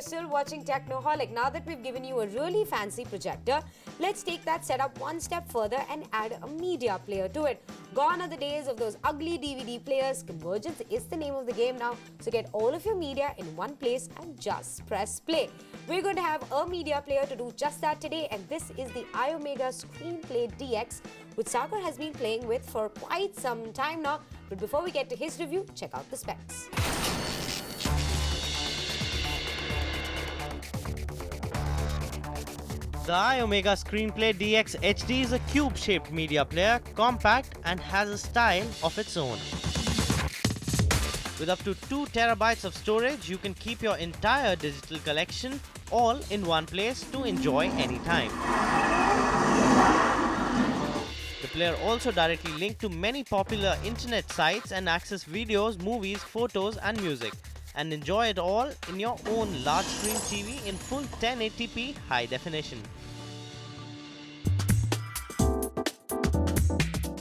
you're still watching Technoholik. Now that we've given you a really fancy projector, let's take that setup one step further and add a media player to it. Gone are the days of those ugly DVD players. Convergence is the name of the game now. So get all of your media in one place and just press play. We're going to have a media player to do just that today, and this is the iOmega ScreenPlay DX, which Sagar has been playing with for quite some time now. But before we get to his review, check out the specs. The iOmega ScreenPlay DX HD is a cube-shaped media player, compact and has a style of its own. With up to 2 terabytes of storage, you can keep your entire digital collection all in one place to enjoy anytime. The player also directly linked to many popular internet sites and access videos, movies, photos and music, and enjoy it all in your own large screen TV in full 1080p high definition.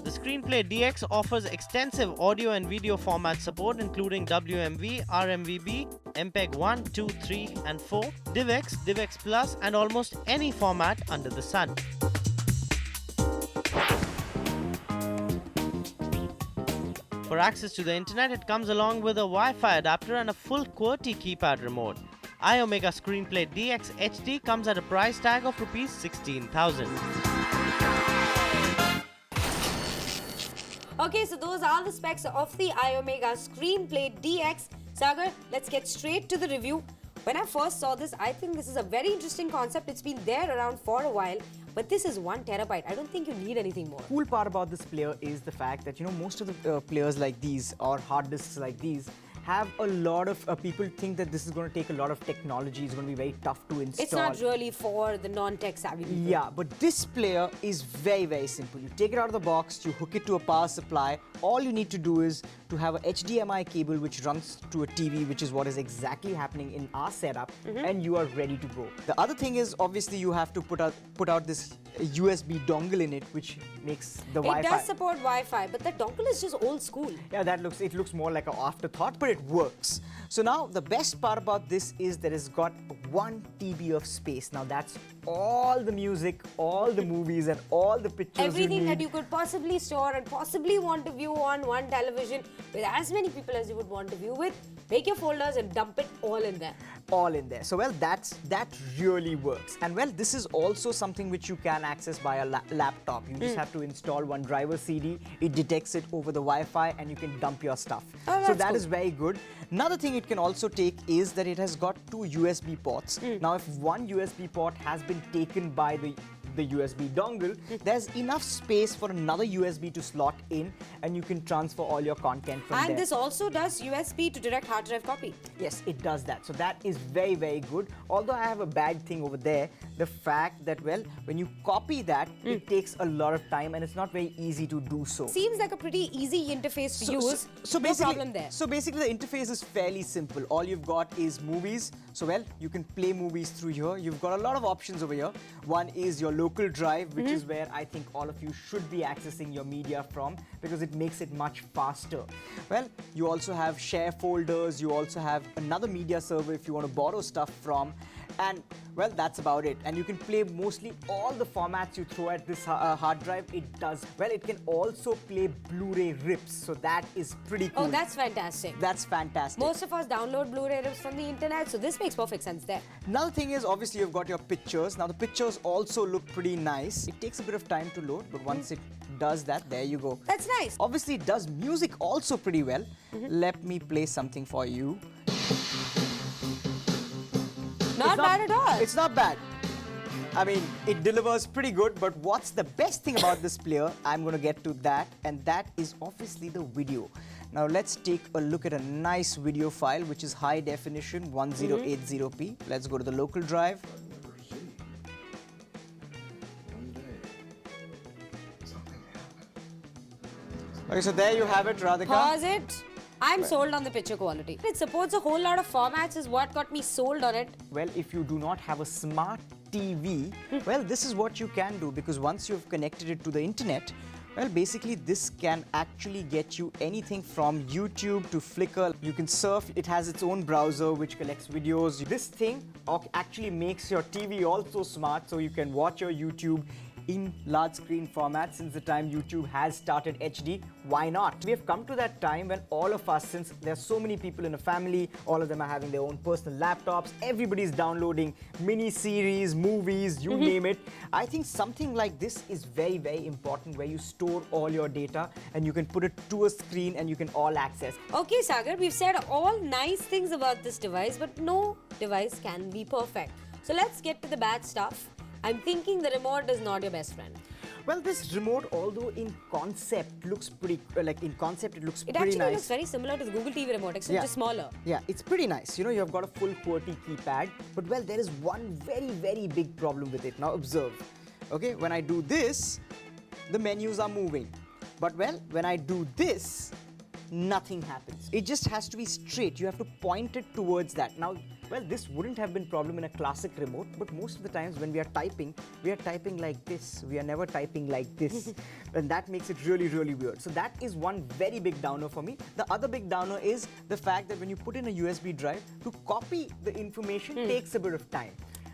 The ScreenPlay DX offers extensive audio and video format support including WMV, RMVB, MPEG 1, 2, 3 and 4, DivX, DivX Plus and almost any format under the sun. For access to the internet, it comes along with a Wi-Fi adapter and a full QWERTY keypad remote. iOmega ScreenPlay DX HD comes at a price tag of Rs 16,000. Okay, so those are the specs of the iOmega ScreenPlay DX. Sagar, let's get straight to the review. When I first saw this, I think this is a very interesting concept. It's been there around for a while, but this is 1 terabyte. I don't think you need anything more. Cool part about this player is the fact that, most of the players like these or hard disks like these have a lot of people think that this is going to take a lot of technology. It's going to be very tough to install. It's not really for the non-tech savvy people. Yeah, but this player is very, very simple. You take it out of the box, you hook it to a power supply. All you need to do is to have a HDMI cable which runs to a TV, which is what is exactly happening in our setup, and you are ready to go. The other thing is obviously you have to put out this USB dongle in it, which makes the Wi-Fi. It does support Wi-Fi, but the dongle is just old school. Yeah, it looks more like an afterthought, but it works. So now the best part about this is that it's got 1 TB of space. Now that's all the music, all the movies and all the pictures Everything that you could possibly store and possibly want to view on one television with as many people as you would want to view with. Make your folders and dump it all in there. All in there. So well, that really works. And well, this is also something which you can access by a laptop. You just have to install one driver CD. It detects it over the Wi-Fi and you can dump your stuff. Oh, so that is very good. Another thing it can also take is that it has got 2 USB ports. Now if one USB port has been taken by the USB dongle, there's enough space for another USB to slot in and you can transfer all your content from there. And this also does USB to direct hard drive copy. Yes, it does that. So that is very, very good. Although I have a bad thing over there, the fact that, well, when you copy that, it takes a lot of time and it's not very easy to do so. Seems like a pretty easy interface to use. No problem there. So basically the interface is fairly simple. All you've got is movies. So well, you can play movies through here. You've got a lot of options over here. One is your local drive, which is where I think all of you should be accessing your media from because it makes it much faster. Well, you also have share folders. You also have another media server if you want to borrow stuff from. And well, that's about it. And you can play mostly all the formats you throw at this hard drive. It does. Well, it can also play Blu-ray rips. So that is pretty cool. Oh, that's fantastic. That's fantastic. Most of us download Blu-ray rips from the internet, so this makes perfect sense there. Another thing is, obviously, you've got your pictures. Now, the pictures also look pretty nice. It takes a bit of time to load, but once it does that, there you go. That's nice. Obviously, it does music also pretty well. Let me play something for you. Not bad at all. It's not bad. I mean, it delivers pretty good, but what's the best thing about this player? I'm going to get to that, and that is obviously the video. Now, let's take a look at a nice video file, which is high definition 1080p. Let's go to the local drive. Okay, so there you have it, Radhika. Pause it. I'm sold on the picture quality. It supports a whole lot of formats is what got me sold on it. Well, if you do not have a smart TV, well, this is what you can do because once you've connected it to the internet, Well, basically this can actually get you anything from YouTube to Flickr. You can surf, it has its own browser which collects videos. This thing actually makes your TV also smart, so you can watch your YouTube in large screen format. Since the time YouTube has started HD, why not? We have come to that time when all of us, since there are so many people in a family, all of them are having their own personal laptops, everybody's downloading mini series, movies, you name it. I think something like this is very, very important, where you store all your data and you can put it to a screen and you can all access. Okay, Sagar, we've said all nice things about this device, but no device can be perfect. So let's get to the bad stuff. I'm thinking the remote is not your best friend. Well, this remote, although in concept looks pretty, it looks It pretty actually nice. looks very similar to the Google TV remote, except just smaller. Yeah, it's pretty nice. You know, you've got a full QWERTY keypad, but well, there is one very, very big problem with it. Now observe. Okay, when I do this, the menus are moving. But well, when I do this, nothing happens. It just has to be straight. You have to point it towards that. Now, well, this wouldn't have been a problem in a classic remote, but most of the times when we are typing like this. We are never typing like this. And that makes it really, really weird. So that is one very big downer for me. The other big downer is the fact that when you put in a USB drive, to copy the information takes a bit of time.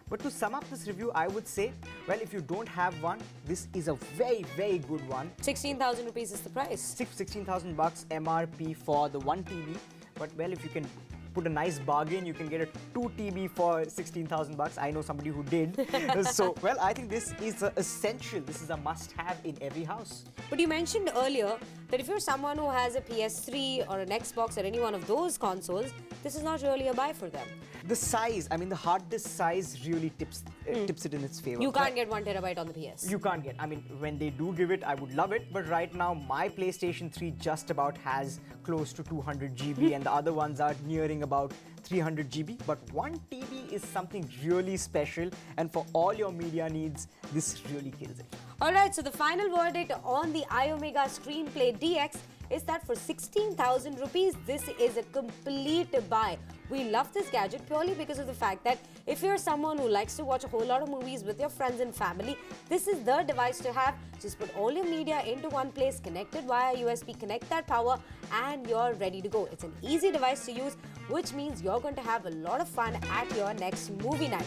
But to sum up this review, I would say, well, if you don't have one, this is a very, very good one. 16,000 rupees is the price. 16,000 bucks MRP for the 1 TB. But well, if you can put a nice bargain, you can get a 2 TB for 16,000 bucks. I know somebody who did. So, well, I think this is essential. This is a must-have in every house. But you mentioned earlier that if you're someone who has a PS3 or an Xbox or any one of those consoles, this is not really a buy for them. The size, I mean, the hard disk size really tips it in its favor. You can't get 1 terabyte on the PS. You can't get. I mean, when they do give it, I would love it. But right now, my PlayStation 3 just about has close to 200 GB and the other ones are nearing about 300 GB. But 1 TB is something really special. And for all your media needs, this really kills it. Alright, so the final verdict on the iOmega ScreenPlay DX is that for 16,000 rupees, this is a complete buy. We love this gadget purely because of the fact that if you're someone who likes to watch a whole lot of movies with your friends and family, this is the device to have. Just put all your media into one place, connected via USB, connect that power, and you're ready to go. It's an easy device to use, which means you're going to have a lot of fun at your next movie night.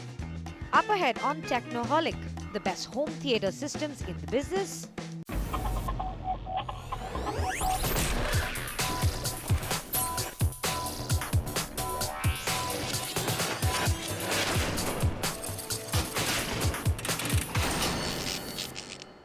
Up ahead on Technoholik, the best home theatre systems in the business.